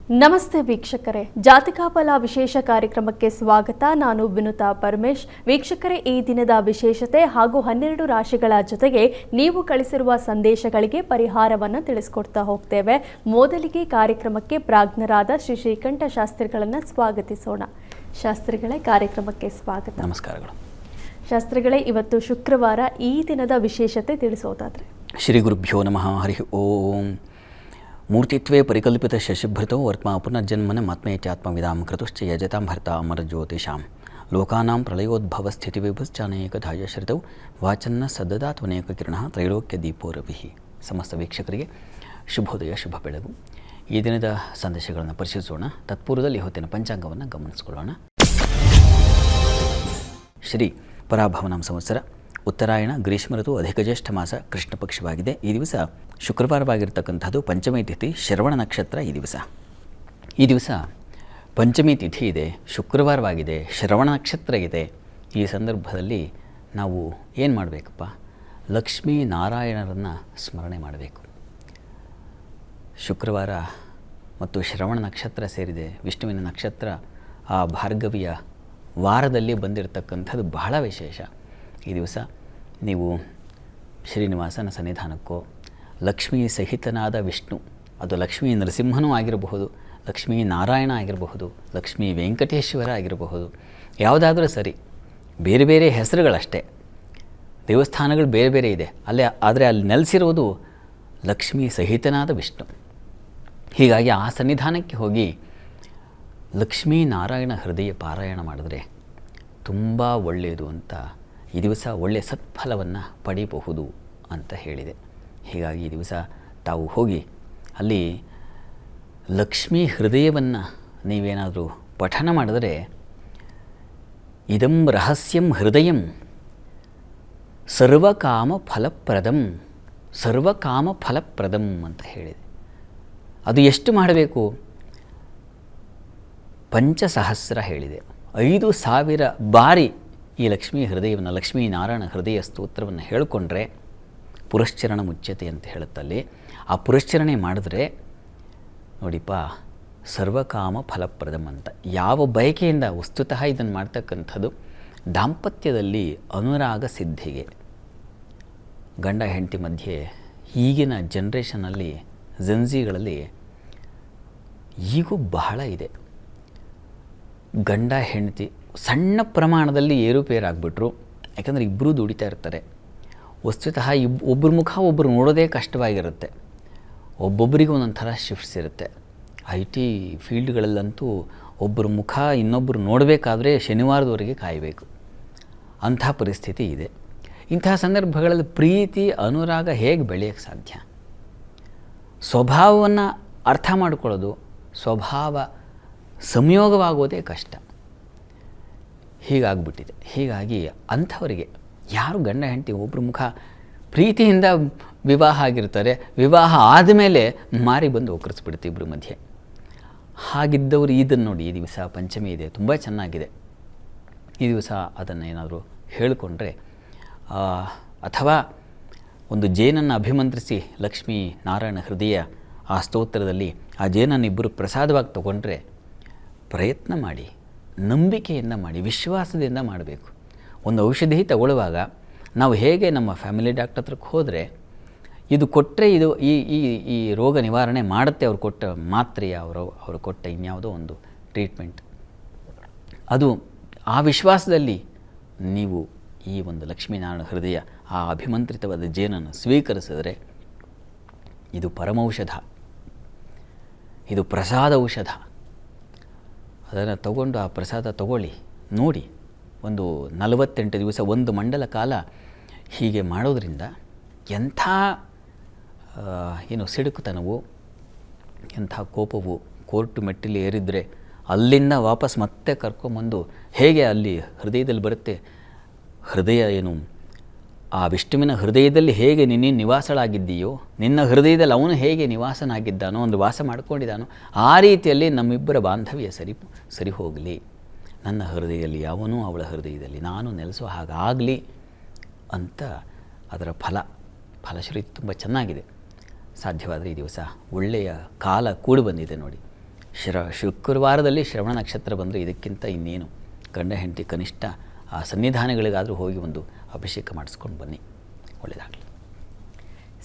ನಮಸ್ತೆ ವೀಕ್ಷಕರೇ, ಜಾತಕ ಫಲ ವಿಶೇಷ ಕಾರ್ಯಕ್ರಮಕ್ಕೆ ಸ್ವಾಗತ. ನಾನು ವಿನುತಾ ಪರಮೇಶ್. ವೀಕ್ಷಕರೇ, ಈ ದಿನದ ವಿಶೇಷತೆ ಹಾಗೂ 12 ರಾಶಿಗಳ ಜೊತೆಗೆ ನೀವು ಕಳಿಸಿರುವ ಸಂದೇಶಗಳಿಗೆ ಪರಿಹಾರವನ್ನು ತಿಳಿಸ್ಕೊಡ್ತಾ ಹೋಗ್ತೇವೆ. ಮೊದಲಿಗೆ ಕಾರ್ಯಕ್ರಮಕ್ಕೆ ಪ್ರಾಜ್ಞರಾದ ಶ್ರೀ ಶ್ರೀಕಂಠ ಶಾಸ್ತ್ರಿಗಳನ್ನು ಸ್ವಾಗತಿಸೋಣ. ಶಾಸ್ತ್ರಿಗಳೇ, ಕಾರ್ಯಕ್ರಮಕ್ಕೆ ಸ್ವಾಗತ. ನಮಸ್ಕಾರಗಳು. ಶಾಸ್ತ್ರಿಗಳೇ, ಇವತ್ತು ಶುಕ್ರವಾರ, ಈ ದಿನದ ವಿಶೇಷತೆ ತಿಳಿಸೋದಾದ್ರೆ? ಶ್ರೀ ಗುರುಭ್ಯೋ ನಮಃ. ಹರಿ ಓಂ. ಮೂರ್ತಿತ್ವೇ ಪರಿಕಲ್ಪಿತ ಶಶಿಭೃತೋ ವರ್ತ್ಮ ಪುನರ್ಜನ್ಮನ ಮಾತ್ಮೇತ್ಯಾತ್ಮವಿದಾಂ ಕೃತುಶ್ಚ ಯಜತಾಂ ಭರ್ತ ಅಮರ ಜ್ಯೋತಿಷಾಂ ಲೋಕಾನಾಂ ಪ್ರಳಯೋದ್ಭವ ಸ್ಥಿತಿ ವಿಭುಶ್ಚಾನೇಕಧಾಯ ಶ್ರಿತೌ ವಾಚನ್ನ ಸದ್ದದಾತ್ವನೇಕ ಕಿರಣಃ ತ್ರೈಲೋಕ್ಯ ದೀಪೋ ರವಿಃ. ಸಮಸ್ತ ವೀಕ್ಷಕರಿಗೆ ಶುಭೋದಯ, ಶುಭ ಬೆಳಗು. ಈ ದಿನದ ಸಂದೇಶಗಳನ್ನು ಪರಿಶೀಲಿಸೋಣ. ತತ್ಪೂರ್ವದಲ್ಲಿ ಹೊತ್ತಿನ ಪಂಚಾಂಗವನ್ನು ಗಮನಿಸಿಕೊಳ್ಳೋಣ. ಶ್ರೀ ಪರಾಭವನಾಂ ಸಂವತ್ಸರ, ಉತ್ತರಾಯಣ, ಗ್ರೀಷ್ಮ ಋತು, ಅಧಿಕ ಜ್ಯೇಷ್ಠ ಮಾಸ, ಕೃಷ್ಣ ಪಕ್ಷವಾಗಿದೆ. ಈ ದಿವಸ ಶುಕ್ರವಾರವಾಗಿರ್ತಕ್ಕಂಥದ್ದು. ಪಂಚಮಿ ತಿಥಿ, ಶ್ರವಣ ನಕ್ಷತ್ರ. ಈ ದಿವಸ ಪಂಚಮಿ ತಿಥಿ ಇದೆ, ಶುಕ್ರವಾರವಾಗಿದೆ, ಶ್ರವಣ ನಕ್ಷತ್ರ ಇದೆ. ಈ ಸಂದರ್ಭದಲ್ಲಿ ನಾವು ಏನು ಮಾಡಬೇಕಪ್ಪ? ಲಕ್ಷ್ಮೀ ನಾರಾಯಣರನ್ನು ಸ್ಮರಣೆ ಮಾಡಬೇಕು. ಶುಕ್ರವಾರ ಮತ್ತು ಶ್ರವಣ ನಕ್ಷತ್ರ ಸೇರಿದೆ, ವಿಷ್ಣುವಿನ ನಕ್ಷತ್ರ. ಆ ಭಾರ್ಗವಿಯ ವಾರದಲ್ಲಿ ಬಂದಿರತಕ್ಕಂಥದ್ದು ಬಹಳ ವಿಶೇಷ. ಈ ದಿವಸ ನೀವು ಶ್ರೀನಿವಾಸನ ಸನ್ನಿಧಾನಕ್ಕೋ, ಲಕ್ಷ್ಮೀ ಸಹಿತನಾದ ವಿಷ್ಣು, ಅದು ಲಕ್ಷ್ಮೀ ನರಸಿಂಹನೂ ಆಗಿರಬಹುದು, ಲಕ್ಷ್ಮೀ ನಾರಾಯಣ ಆಗಿರಬಹುದು, ಲಕ್ಷ್ಮೀ ವೆಂಕಟೇಶ್ವರ ಆಗಿರಬಹುದು, ಯಾವುದಾದ್ರೂ ಸರಿ, ಬೇರೆ ಬೇರೆ ಹೆಸರುಗಳಷ್ಟೇ. ದೇವಸ್ಥಾನಗಳು ಬೇರೆ ಬೇರೆ ಇದೆ ಆದರೆ ಅಲ್ಲಿ ನೆಲೆಸಿರೋದು ಲಕ್ಷ್ಮೀ ಸಹಿತನಾದ ವಿಷ್ಣು. ಹೀಗಾಗಿ ಆ ಸನ್ನಿಧಾನಕ್ಕೆ ಹೋಗಿ ಲಕ್ಷ್ಮೀ ನಾರಾಯಣ ಹೃದಯ ಪಾರಾಯಣ ಮಾಡಿದ್ರೆ ತುಂಬ ಒಳ್ಳೆಯದು ಅಂತ, ಈ ದಿವಸ ಒಳ್ಳೆಯ ಸತ್ಫಲವನ್ನು ಪಡೀಬಹುದು ಅಂತ ಹೇಳಿದೆ. ಹೀಗಾಗಿ ಈ ದಿವಸ ತಾವು ಹೋಗಿ ಅಲ್ಲಿ ಲಕ್ಷ್ಮೀ ಹೃದಯವನ್ನು ನೀವೇನಾದರೂ ಪಠನ ಮಾಡಿದರೆ, ಇದಂ ರಹಸ್ಯಂ ಹೃದಯಂ ಸರ್ವಕಾಮ ಫಲಪ್ರದಂ ಅಂತ ಹೇಳಿದೆ. ಅದು ಎಷ್ಟು ಮಾಡಬೇಕು? 5,000 ಹೇಳಿದೆ. 5,000 ಬಾರಿ ಈ ಲಕ್ಷ್ಮೀ ಹೃದಯವನ್ನು, ಲಕ್ಷ್ಮೀ ನಾರಾಯಣ ಹೃದಯ ಸ್ತೋತ್ರವನ್ನು ಹೇಳಿಕೊಂಡ್ರೆ ಪುರಶ್ಚರಣ ಮುಚ್ಯತೆ ಅಂತ ಹೇಳುತ್ತಲ್ಲಿ. ಆ ಪುರಶ್ಚರಣೆ ಮಾಡಿದ್ರೆ ನೋಡಿಪ್ಪ, ಸರ್ವಕಾಮ ಫಲಪ್ರದಂ ಅಂತ. ಯಾವ ಬಯಕೆಯಿಂದ ವಸ್ತುತಃ ಇದನ್ನು ಮಾಡ್ತಕ್ಕಂಥದ್ದು ದಾಂಪತ್ಯದಲ್ಲಿ ಅನುರಾಗ ಸಿದ್ಧಿಗೆ, ಗಂಡ ಹೆಂಡತಿ ಮಧ್ಯೆ ಈಗಿನ ಜನ್ರೇಷನಲ್ಲಿ, ಜನ್ಜಿಗಳಲ್ಲಿ ಈಗೂ ಬಹಳ ಇದೆ. ಗಂಡ ಹೆಂಡತಿ ಸಣ್ಣ ಪ್ರಮಾಣದಲ್ಲಿ ಏರುಪೇರಾಗ್ಬಿಟ್ರು. ಯಾಕಂದರೆ ಇಬ್ಬರೂ ದುಡಿತಾ ಇರ್ತಾರೆ. ವಸ್ತುತಃ ಒಬ್ಬರ ಮುಖ ಒಬ್ಬರು ನೋಡೋದೇ ಕಷ್ಟವಾಗಿರುತ್ತೆ. ಒಬ್ಬೊಬ್ಬರಿಗೆ ಒಂದೊಂದು ಥರ ಶಿಫ್ಟ್ಸ್ ಇರುತ್ತೆ. IT ಫೀಲ್ಡ್ಗಳಲ್ಲಂತೂ ಒಬ್ಬರ ಮುಖ ಇನ್ನೊಬ್ಬರು ನೋಡಬೇಕಾದ್ರೆ ಶನಿವಾರದವರೆಗೆ ಕಾಯಬೇಕು. ಅಂಥ ಪರಿಸ್ಥಿತಿ ಇದೆ. ಇಂತಹ ಸಂದರ್ಭಗಳಲ್ಲಿ ಪ್ರೀತಿ ಅನುರಾಗ ಹೇಗೆ ಬೆಳೆಯೋಕ್ಕೆ ಸಾಧ್ಯ? ಸ್ವಭಾವವನ್ನು ಅರ್ಥ ಮಾಡಿಕೊಳ್ಳೋದು, ಸ್ವಭಾವ ಸಂಯೋಗವಾಗೋದೇ ಕಷ್ಟ. ಹೀಗಾಗ್ಬಿಟ್ಟಿದೆ. ಹೀಗಾಗಿ ಅಂಥವರಿಗೆ, ಯಾರು ಗಂಡ ಹೆಂಡತಿ ಒಬ್ಬರು ಮುಖ ಪ್ರೀತಿಯಿಂದ ವಿವಾಹ ಆಗಿರ್ತಾರೆ, ವಿವಾಹ ಆದಮೇಲೆ ಮಾರಿ ಬಂದು ಒಕ್ಕರಿಸ್ಬಿಡುತ್ತೆ ಇಬ್ಬರ ಮಧ್ಯೆ. ಹಾಗಿದ್ದವರು ಇದನ್ನು ನೋಡಿ, ಈ ದಿವಸ ಪಂಚಮಿ ಇದೆ, ತುಂಬ ಚೆನ್ನಾಗಿದೆ. ಈ ದಿವಸ ಅದನ್ನು ಏನಾದರೂ ಹೇಳಿಕೊಂಡ್ರೆ, ಅಥವಾ ಒಂದು ಜೇನನ್ನು ಅಭಿಮಂತ್ರಿಸಿ ಲಕ್ಷ್ಮೀ ನಾರಾಯಣ ಹೃದಯ ಆ ಸ್ತೋತ್ರದಲ್ಲಿ ಆ ಜೇನನ್ನು ಇಬ್ಬರು ಪ್ರಸಾದವಾಗಿ ತಗೊಂಡ್ರೆ, ಪ್ರಯತ್ನ ಮಾಡಿ, ನಂಬಿಕೆಯಿಂದ ಮಾಡಿ, ವಿಶ್ವಾಸದಿಂದ ಮಾಡಬೇಕು. ಒಂದು ಔಷಧಿ ತಗೊಳ್ಳುವಾಗ ನಾವು ಹೇಗೆ ನಮ್ಮ ಫ್ಯಾಮಿಲಿ ಡಾಕ್ಟರ್ ಹತ್ರಕ್ಕೆ ಹೋದರೆ ಇದು ಕೊಟ್ಟರೆ ಇದು ಈ ರೋಗ ನಿವಾರಣೆ ಮಾಡುತ್ತೆ, ಅವ್ರು ಕೊಟ್ಟ ಮಾತ್ರೆಯ, ಅವರು ಕೊಟ್ಟ ಇನ್ಯಾವುದೋ ಒಂದು ಟ್ರೀಟ್ಮೆಂಟ್, ಅದು ಆ ವಿಶ್ವಾಸದಲ್ಲಿ ನೀವು ಈ ಒಂದು ಲಕ್ಷ್ಮೀನಾರಾಯಣ ಹೃದಯ ಆ ಅಭಿಮಂತ್ರಿತವಾದ ಜೇನನ್ನು ಸ್ವೀಕರಿಸಿದರೆ ಇದು ಪರಮೌಷಧ, ಇದು ಪ್ರಸಾದ ಔಷಧ. ಅದನ್ನು ತಗೊಂಡು ಆ ಪ್ರಸಾದ ತಗೊಳ್ಳಿ, ನೋಡಿ. ಒಂದು 48 ದಿವಸ, ಒಂದು ಮಂಡಲ ಕಾಲ ಹೀಗೆ ಮಾಡೋದರಿಂದ ಎಂಥ ಸಿಡುಕುತನವು, ಎಂಥ ಕೋಪವು, ಕೋರ್ಟು ಮೆಟ್ಟಿಲು ಏರಿದರೆ ಅಲ್ಲಿಂದ ವಾಪಸ್ ಮತ್ತೆ ಕರ್ಕೊಂಬಂದು ಹೇಗೆ ಅಲ್ಲಿ ಹೃದಯದಲ್ಲಿ ಬರುತ್ತೆ. ಹೃದಯ ಆ ವಿಷ್ಣುವಿನ ಹೃದಯದಲ್ಲಿ ಹೇಗೆ ನಿನ್ನ ನಿವಾಸಳಾಗಿದ್ದೀಯೋ, ನಿನ್ನ ಹೃದಯದಲ್ಲಿ ಅವನು ಹೇಗೆ ನಿವಾಸನಾಗಿದ್ದಾನೋ, ಒಂದು ವಾಸ ಮಾಡ್ಕೊಂಡಿದ್ದಾನೋ, ಆ ರೀತಿಯಲ್ಲಿ ನಮ್ಮಿಬ್ಬರ ಬಾಂಧವ್ಯ ಸರಿ ಹೋಗಲಿ. ನನ್ನ ಹೃದಯದಲ್ಲಿ ಅವನು, ಅವಳ ಹೃದಯದಲ್ಲಿ ನಾನು ನೆಲೆಸೋ ಹಾಗಾಗಲಿ ಅಂತ ಅದರ ಫಲಶ್ರುತಿ ತುಂಬ ಚೆನ್ನಾಗಿದೆ. ಸಾಧ್ಯವಾದರೆ ಈ ದಿವಸ ಒಳ್ಳೆಯ ಕಾಲ ಕೂಡಿ ಬಂದಿದೆ ನೋಡಿ. ಶುಕ್ರವಾರದಲ್ಲಿ ಶ್ರವಣ ನಕ್ಷತ್ರ ಬಂದರೆ ಇದಕ್ಕಿಂತ ಇನ್ನೇನು, ಗಂಡ ಹೆಂಡತಿ ಕನಿಷ್ಠ ಆ ಸನ್ನಿಧಾನಗಳಿಗಾದರೂ ಹೋಗಿ ಒಂದು ಅಭಿಷೇಕ ಮಾಡಿಸ್ಕೊಂಡು ಬನ್ನಿ, ಒಳ್ಳೆಯದಾಗಲಿ.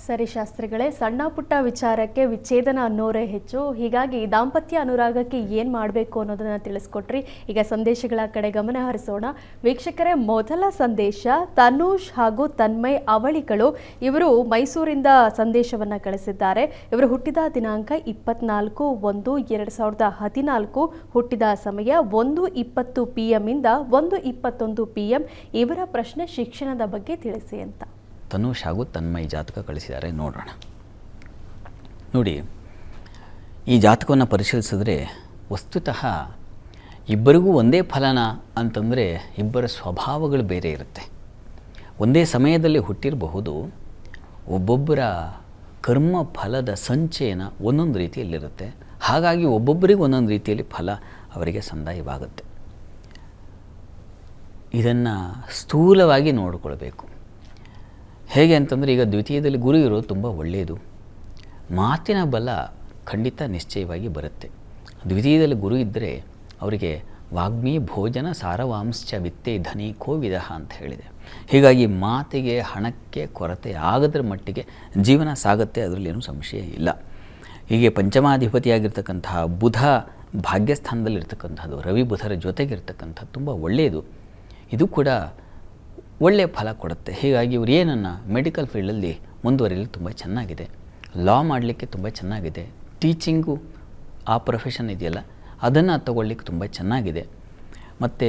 ಸರಿ ಶಾಸ್ತ್ರಿಗಳೇ, ಸಣ್ಣ ಪುಟ್ಟ ವಿಚಾರಕ್ಕೆ ವಿಚ್ಛೇದನ ಅನ್ನೋರೇ ಹೆಚ್ಚು. ಹೀಗಾಗಿ ದಾಂಪತ್ಯ ಅನುರಾಗಕ್ಕೆ ಏನು ಮಾಡಬೇಕು ಅನ್ನೋದನ್ನು ತಿಳಿಸ್ಕೊಟ್ರಿ. ಈಗ ಸಂದೇಶಗಳ ಕಡೆ ಗಮನ ಹರಿಸೋಣ. ವೀಕ್ಷಕರೇ, ಮೊದಲ ಸಂದೇಶ ತನೂಷ್ ಹಾಗೂ ತನ್ಮಯ್ ಅವಳಿಗಳು ಇವರು ಮೈಸೂರಿಂದ ಸಂದೇಶವನ್ನು ಕಳಿಸಿದ್ದಾರೆ. ಇವರು ಹುಟ್ಟಿದ ದಿನಾಂಕ 24/1/2014, ಹುಟ್ಟಿದ ಸಮಯ 1:20 PM ಇಂದ 1:21 PM. ಇವರ ಪ್ರಶ್ನೆ ಶಿಕ್ಷಣದ ಬಗ್ಗೆ ತಿಳಿಸಿ ಅಂತ. ತನೂಷ್ ಹಾಗೂ ತನ್ಮಯ್ ಜಾತಕ ಕಳಿಸಿದ್ದಾರೆ, ನೋಡೋಣ. ನೋಡಿ, ಈ ಜಾತಕವನ್ನು ಪರಿಶೀಲಿಸಿದ್ರೆ ವಸ್ತುತಃ ಇಬ್ಬರಿಗೂ ಒಂದೇ ಫಲನ ಅಂತಂದರೆ ಇಬ್ಬರ ಸ್ವಭಾವಗಳು ಬೇರೆ ಇರುತ್ತೆ. ಒಂದೇ ಸಮಯದಲ್ಲಿ ಹುಟ್ಟಿರಬಹುದು, ಒಬ್ಬೊಬ್ಬರ ಕರ್ಮ ಫಲದ ಸಂಚಯನ ಒಂದೊಂದು ರೀತಿಯಲ್ಲಿರುತ್ತೆ. ಹಾಗಾಗಿ ಒಬ್ಬೊಬ್ಬರಿಗೆ ಒಂದೊಂದು ರೀತಿಯಲ್ಲಿ ಫಲ ಅವರಿಗೆ ಸಂದಾಯವಾಗುತ್ತೆ. ಇದನ್ನು ಸ್ಥೂಲವಾಗಿ ನೋಡಿಕೊಳ್ಬೇಕು. ಹೇಗೆ ಅಂತಂದರೆ, ಈಗ ದ್ವಿತೀಯದಲ್ಲಿ ಗುರು ಇರೋದು ತುಂಬ ಒಳ್ಳೆಯದು. ಮಾತಿನ ಬಲ ಖಂಡಿತ ನಿಶ್ಚಯವಾಗಿ ಬರುತ್ತೆ. ದ್ವಿತೀಯದಲ್ಲಿ ಗುರು ಇದ್ದರೆ ಅವರಿಗೆ ವಾಗ್ಮಿ ಭೋಜನ ಸಾರವಾಂಶ ವಿತ್ತೆ ಧನಿ ಕೋವಿದ ಅಂತ ಹೇಳಿದೆ. ಹೀಗಾಗಿ ಮಾತಿಗೆ ಹಣಕ್ಕೆ ಕೊರತೆ ಆಗದ್ರ ಮಟ್ಟಿಗೆ ಜೀವನ ಸಾಗುತ್ತೆ, ಅದರಲ್ಲಿ ಏನೂ ಸಂಶಯ ಇಲ್ಲ. ಹೀಗೆ ಪಂಚಮಾಧಿಪತಿಯಾಗಿರ್ತಕ್ಕಂತಹ ಬುಧ ಭಾಗ್ಯಸ್ಥಾನದಲ್ಲಿರ್ತಕ್ಕಂಥದ್ದು, ರವಿ ಬುಧರ ಜೊತೆಗಿರ್ತಕ್ಕಂಥದ್ದು ತುಂಬ ಒಳ್ಳೆಯದು. ಇದು ಕೂಡ ಒಳ್ಳೆಯ ಫಲ ಕೊಡುತ್ತೆ. ಹೀಗಾಗಿ ಇವರು ಏನನ್ನು ಮೆಡಿಕಲ್ ಫೀಲ್ಡಲ್ಲಿ ಮುಂದುವರಿಯಲು ತುಂಬ ಚೆನ್ನಾಗಿದೆ, ಲಾ ಮಾಡಲಿಕ್ಕೆ ತುಂಬ ಚೆನ್ನಾಗಿದೆ, ಟೀಚಿಂಗು ಆ ಪ್ರೊಫೆಷನ್ ಇದೆಯಲ್ಲ ಅದನ್ನು ತಗೊಳ್ಳಿಕ್ಕೆ ತುಂಬ ಚೆನ್ನಾಗಿದೆ, ಮತ್ತು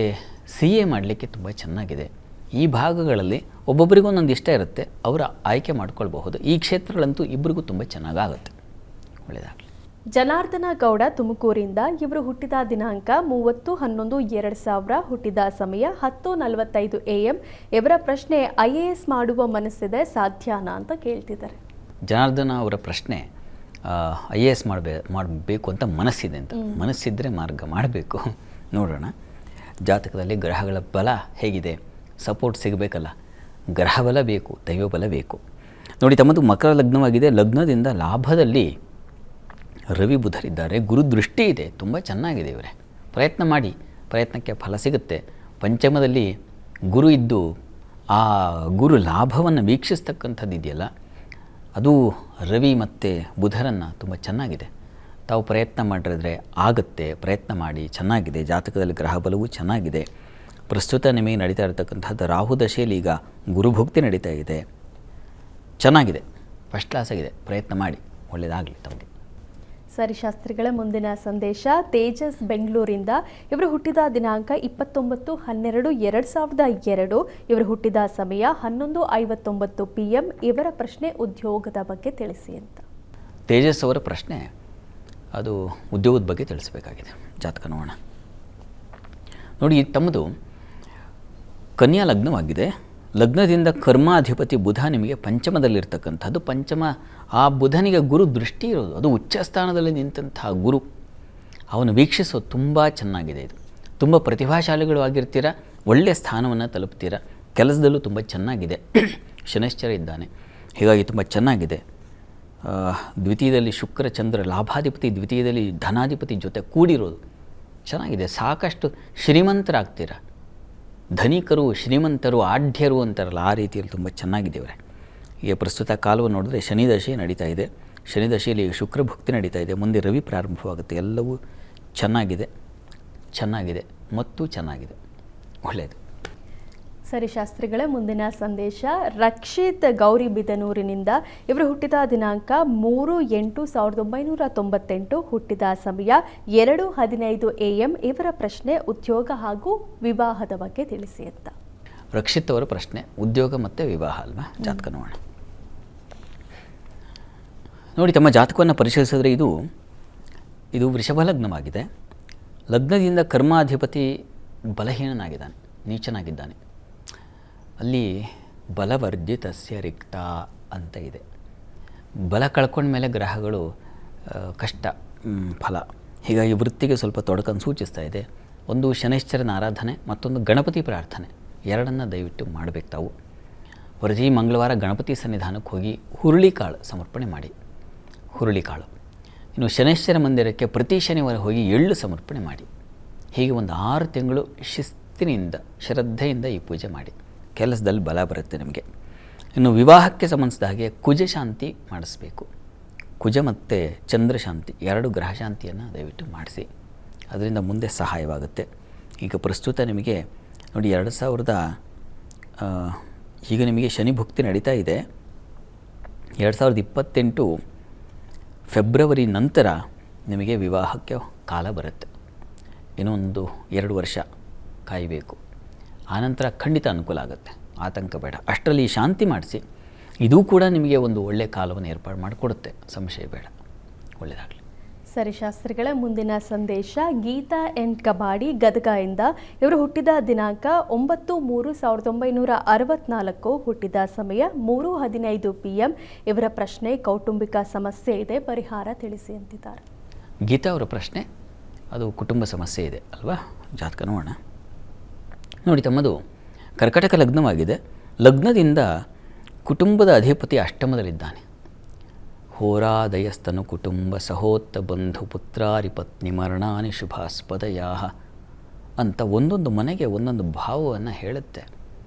CA ಮಾಡಲಿಕ್ಕೆ ತುಂಬ ಚೆನ್ನಾಗಿದೆ. ಈ ಭಾಗಗಳಲ್ಲಿ ಒಬ್ಬೊಬ್ಬರಿಗೂ ಒಂದೊಂದು ಇಷ್ಟ ಇರುತ್ತೆ, ಅವರ ಆಯ್ಕೆ ಮಾಡ್ಕೊಳ್ಬಹುದು. ಈ ಕ್ಷೇತ್ರಗಳಂತೂ ಇಬ್ಬರಿಗೂ ತುಂಬ ಚೆನ್ನಾಗಾಗುತ್ತೆ, ಒಳ್ಳೆಯದಾಗಲಿ. ಜನಾರ್ದನ ಗೌಡ ತುಮಕೂರಿಂದ ಇವರು ಹುಟ್ಟಿದ ದಿನಾಂಕ 30/11/2000, ಹುಟ್ಟಿದ ಸಮಯ 10:45 AM. ಇವರ ಪ್ರಶ್ನೆ IAS ಮಾಡುವ ಮನಸ್ಸಿದೆ, ಸಾಧ್ಯನಾ ಅಂತ ಕೇಳ್ತಿದ್ದಾರೆ. ಜನಾರ್ದನ ಅವರ ಪ್ರಶ್ನೆ IAS ಮಾಡಬೇಕು ಅಂತ ಮನಸ್ಸಿದೆ ಅಂತ. ಮನಸ್ಸಿದ್ದರೆ ಮಾರ್ಗ ಮಾಡಬೇಕು, ನೋಡೋಣ. ಜಾತಕದಲ್ಲಿ ಗ್ರಹಗಳ ಬಲ ಹೇಗಿದೆ, ಸಪೋರ್ಟ್ ಸಿಗಬೇಕಲ್ಲ, ಗ್ರಹ ಬಲ ಬೇಕು, ದೈವ ಬಲ ಬೇಕು. ನೋಡಿ, ತಮ್ಮದು ಮಕರ ಲಗ್ನವಾಗಿದೆ. ಲಗ್ನದಿಂದ ಲಾಭದಲ್ಲಿ ರವಿ ಬುಧರಿದ್ದಾರೆ, ಗುರು ದೃಷ್ಟಿ ಇದೆ, ತುಂಬ ಚೆನ್ನಾಗಿದೆ. ಇವರೇ ಪ್ರಯತ್ನ ಮಾಡಿ, ಪ್ರಯತ್ನಕ್ಕೆ ಫಲ ಸಿಗುತ್ತೆ. ಪಂಚಮದಲ್ಲಿ ಗುರು ಇದ್ದು ಆ ಗುರು ಲಾಭವನ್ನು ವೀಕ್ಷಿಸ್ತಕ್ಕಂಥದ್ದು ಇದೆಯಲ್ಲ, ಅದು ರವಿ ಮತ್ತು ಬುಧರನ್ನು ತುಂಬ ಚೆನ್ನಾಗಿದೆ. ತಾವು ಪ್ರಯತ್ನ ಮಾಡಿದ್ರೆ ಆಗುತ್ತೆ, ಪ್ರಯತ್ನ ಮಾಡಿ, ಚೆನ್ನಾಗಿದೆ. ಜಾತಕದಲ್ಲಿ ಗ್ರಹ ಬಲವೂ ಚೆನ್ನಾಗಿದೆ. ಪ್ರಸ್ತುತ ನಿಮಗೆ ನಡೀತಾ ಇರತಕ್ಕಂಥದ್ದು ರಾಹು ದಶೆಯಲ್ಲಿ ಈಗ ಗುರುಭುಕ್ತಿ ನಡೀತಾ ಇದೆ, ಚೆನ್ನಾಗಿದೆ, ಫಸ್ಟ್ ಕ್ಲಾಸ್ ಆಗಿದೆ. ಪ್ರಯತ್ನ ಮಾಡಿ, ಒಳ್ಳೆಯದಾಗಲಿ ತಮಗೆ. ಸರಿ ಶಾಸ್ತ್ರಿಗಳ ಮುಂದಿನ ಸಂದೇಶ ತೇಜಸ್ ಬೆಂಗಳೂರಿಂದ ಇವರು ಹುಟ್ಟಿದ ದಿನಾಂಕ 29/12/2002, ಇವರು ಹುಟ್ಟಿದ ಸಮಯ 11:59 PM. ಇವರ ಪ್ರಶ್ನೆ ಉದ್ಯೋಗದ ಬಗ್ಗೆ ತಿಳಿಸಿ ಅಂತ. ತೇಜಸ್ ಅವರ ಪ್ರಶ್ನೆ ಅದು ಉದ್ಯೋಗದ ಬಗ್ಗೆ ತಿಳಿಸಬೇಕಾಗಿದೆ. ಜಾತಕ ನೋಡೋಣ. ನೋಡಿ, ತಮ್ಮದು ಕನ್ಯಾ ಲಗ್ನವಾಗಿದೆ. ಲಗ್ನದಿಂದ ಕರ್ಮಾಧಿಪತಿ ಬುಧ ನಿಮಗೆ ಪಂಚಮದಲ್ಲಿರ್ತಕ್ಕಂಥದ್ದು. ಪಂಚಮ ಆ ಬುಧನಿಗೆ ಗುರು ದೃಷ್ಟಿ ಇರೋದು, ಅದು ಉಚ್ಚ ಸ್ಥಾನದಲ್ಲಿ ನಿಂತಹ ಗುರು, ಅವನು ವೀಕ್ಷಿಸೋದು ತುಂಬ ಚೆನ್ನಾಗಿದೆ. ಇದು ತುಂಬ ಪ್ರತಿಭಾಶಾಲಿಗಳು ಆಗಿರ್ತೀರ, ಒಳ್ಳೆಯ ಸ್ಥಾನವನ್ನು ತಲುಪ್ತೀರ, ಕೆಲಸದಲ್ಲೂ ತುಂಬ ಚೆನ್ನಾಗಿದೆ. ಶನೈಶ್ಚರ ಇದ್ದಾನೆ, ಹೀಗಾಗಿ ತುಂಬ ಚೆನ್ನಾಗಿದೆ. ದ್ವಿತೀಯದಲ್ಲಿ ಶುಕ್ರ ಚಂದ್ರ ಲಾಭಾಧಿಪತಿ, ದ್ವಿತೀಯದಲ್ಲಿ ಧನಾಧಿಪತಿ ಜೊತೆ ಕೂಡಿರೋದು ಚೆನ್ನಾಗಿದೆ. ಸಾಕಷ್ಟು ಶ್ರೀಮಂತರಾಗ್ತೀರ, ಧನಿಕರು, ಶ್ರೀಮಂತರು, ಆಢ್ಯರು ಅಂತಾರಲ್ಲ, ಆ ರೀತಿಯಲ್ಲಿ ತುಂಬ ಚೆನ್ನಾಗಿದೆ ಇವರೇ. ಈಗ ಪ್ರಸ್ತುತ ಕಾಲವನ್ನು ನೋಡಿದ್ರೆ ಶನಿ ದಶೆ ನಡೀತಾ ಇದೆ. ಶನಿ ದಶೆಯಲ್ಲಿ ಶುಕ್ರ ಭಕ್ತಿ ನಡೀತಾ ಇದೆ, ಮುಂದೆ ರವಿ ಪ್ರಾರಂಭವಾಗುತ್ತೆ. ಎಲ್ಲವೂ ಚೆನ್ನಾಗಿದೆ, ಚೆನ್ನಾಗಿದೆ ಮತ್ತು ಚೆನ್ನಾಗಿದೆ, ಒಳ್ಳೆಯದು. ಸರಿ ಶಾಸ್ತ್ರಿಗಳೇ, ಮುಂದಿನ ಸಂದೇಶ ರಕ್ಷಿತ್ ಗೌರಿಬಿದನೂರಿನಿಂದ ಇವರು ಹುಟ್ಟಿದ ದಿನಾಂಕ 3/8/1998, ಹುಟ್ಟಿದ ಸಮಯ 2:15 AM. ಇವರ ಪ್ರಶ್ನೆ ಉದ್ಯೋಗ ಹಾಗೂ ವಿವಾಹದ ಬಗ್ಗೆ ತಿಳಿಸಿ ಅಂತ. ರಕ್ಷಿತ್ ಅವರ ಪ್ರಶ್ನೆ ಉದ್ಯೋಗ ಮತ್ತು ವಿವಾಹ ಅಲ್ವಾ? ಜಾತಕ ನೋಡೋಣ. ನೋಡಿ, ತಮ್ಮ ಜಾತಕವನ್ನು ಪರಿಶೀಲಿಸಿದ್ರೆ ಇದು ವೃಷಭ ಲಗ್ನವಾಗಿದೆ. ಲಗ್ನದಿಂದ ಕರ್ಮಾಧಿಪತಿ ಬಲಹೀನನಾಗಿದ್ದಾನೆ, ನೀಚನಾಗಿದ್ದಾನೆ. ಅಲ್ಲಿ ಬಲವರ್ಜಿತಸ್ಯ ರಿಕ್ತ ಅಂತ ಇದೆ. ಬಲ ಕಳ್ಕೊಂಡ್ಮೇಲೆ ಗ್ರಹಗಳು ಕಷ್ಟ ಫಲ. ಹೀಗಾಗಿ ವೃತ್ತಿಗೆ ಸ್ವಲ್ಪ ತೊಡಕನ್ನು ಸೂಚಿಸ್ತಾ ಇದೆ. ಒಂದು ಶನೈಶ್ಚರನ ಆರಾಧನೆ, ಮತ್ತೊಂದು ಗಣಪತಿ ಪ್ರಾರ್ಥನೆ, ಎರಡನ್ನು ದಯವಿಟ್ಟು ಮಾಡಬೇಕು ತಾವು. ಪ್ರತಿ ಮಂಗಳವಾರ ಗಣಪತಿ ಸನ್ನಿಧಾನಕ್ಕೆ ಹೋಗಿ ಹುರುಳಿಕಾಳು ಸಮರ್ಪಣೆ ಮಾಡಿ. ಹುರುಳಿಕಾಳು ಇನ್ನು ಶನೈಶ್ಚರ ಮಂದಿರಕ್ಕೆ ಪ್ರತಿ ಶನಿವಾರ ಹೋಗಿ ಎಳ್ಳು ಸಮರ್ಪಣೆ ಮಾಡಿ. ಹೀಗೆ ಒಂದು 6 ತಿಂಗಳು ಶಿಸ್ತಿನಿಂದ ಶ್ರದ್ಧೆಯಿಂದ ಈ ಪೂಜೆ ಮಾಡಿ. ಕೆಲಸದಲ್ಲಿ ಬಲ ಬರುತ್ತೆ ನಿಮಗೆ. ಇನ್ನು ವಿವಾಹಕ್ಕೆ ಸಂಬಂಧಿಸಿದ ಹಾಗೆ ಕುಜ ಶಾಂತಿ ಮಾಡಿಸ್ಬೇಕು. ಕುಜ ಮತ್ತು ಚಂದ್ರ ಶಾಂತಿ 2 ಗ್ರಹ ಶಾಂತಿಯನ್ನು ದಯವಿಟ್ಟು ಮಾಡಿಸಿ. ಅದರಿಂದ ಮುಂದೆ ಸಹಾಯವಾಗುತ್ತೆ. ಈಗ ಪ್ರಸ್ತುತ ನಿಮಗೆ ನೋಡಿ 2000 ಈಗ ನಿಮಗೆ ಶನಿ ಭುಕ್ತಿ ನಡೀತಾ ಇದೆ. 2028 ಫೆಬ್ರವರಿ ನಂತರ ನಿಮಗೆ ವಿವಾಹಕ್ಕೆ ಕಾಲ ಬರುತ್ತೆ. ಇನ್ನೊಂದು 2 ವರ್ಷ ಕಾಯಬೇಕು. ಆನಂತರ ಖಂಡಿತ ಅನುಕೂಲ ಆಗುತ್ತೆ, ಆತಂಕ ಬೇಡ. ಅಷ್ಟರಲ್ಲಿ ಶಾಂತಿ ಮಾಡಿಸಿ. ಇದೂ ಕೂಡ ನಿಮಗೆ ಒಂದು ಒಳ್ಳೆಯ ಕಾಲವನ್ನು ಏರ್ಪಾಡು ಮಾಡಿಕೊಡುತ್ತೆ, ಸಂಶಯ ಬೇಡ. ಒಳ್ಳೆಯದಾಗಲಿ. ಸರಿ ಶಾಸ್ತ್ರಿಗಳ ಮುಂದಿನ ಸಂದೇಶ ಗೀತಾ ಎನ್ ಕಬಾಡಿ ಗದಗದಿಂದ. ಇವರು ಹುಟ್ಟಿದ ದಿನಾಂಕ 9/3/1964, ಹುಟ್ಟಿದ ಸಮಯ 3:15 PM. ಇವರ ಪ್ರಶ್ನೆ ಕೌಟುಂಬಿಕ ಸಮಸ್ಯೆ ಇದೆ, ಪರಿಹಾರ ತಿಳಿಸಿ ಅಂತಿದ್ದಾರೆ. ಗೀತಾ ಅವರ ಪ್ರಶ್ನೆ ಅದು ಕುಟುಂಬ ಸಮಸ್ಯೆ ಇದೆ ಅಲ್ವಾ? ಜಾತಕ ನೋಡೋಣ. ನೋಡಿ, ತಮ್ಮದು ಕರ್ಕಟಕ ಲಗ್ನವಾಗಿದೆ. ಲಗ್ನದಿಂದ ಕುಟುಂಬದ ಅಧಿಪತಿ ಅಷ್ಟಮದಲ್ಲಿದ್ದಾನೆ. ಹೋರಾದಯಸ್ತನು ಕುಟುಂಬ ಸಹೋತ್ತ ಬಂಧು ಪುತ್ರಾರಿ ಪತ್ನಿ ಮರಣಾನಿ ಶುಭಾಸ್ಪದಯಾ ಅಂತ ಒಂದೊಂದು ಮನೆಗೆ ಒಂದೊಂದು ಭಾವವನ್ನು ಹೇಳುತ್ತೆ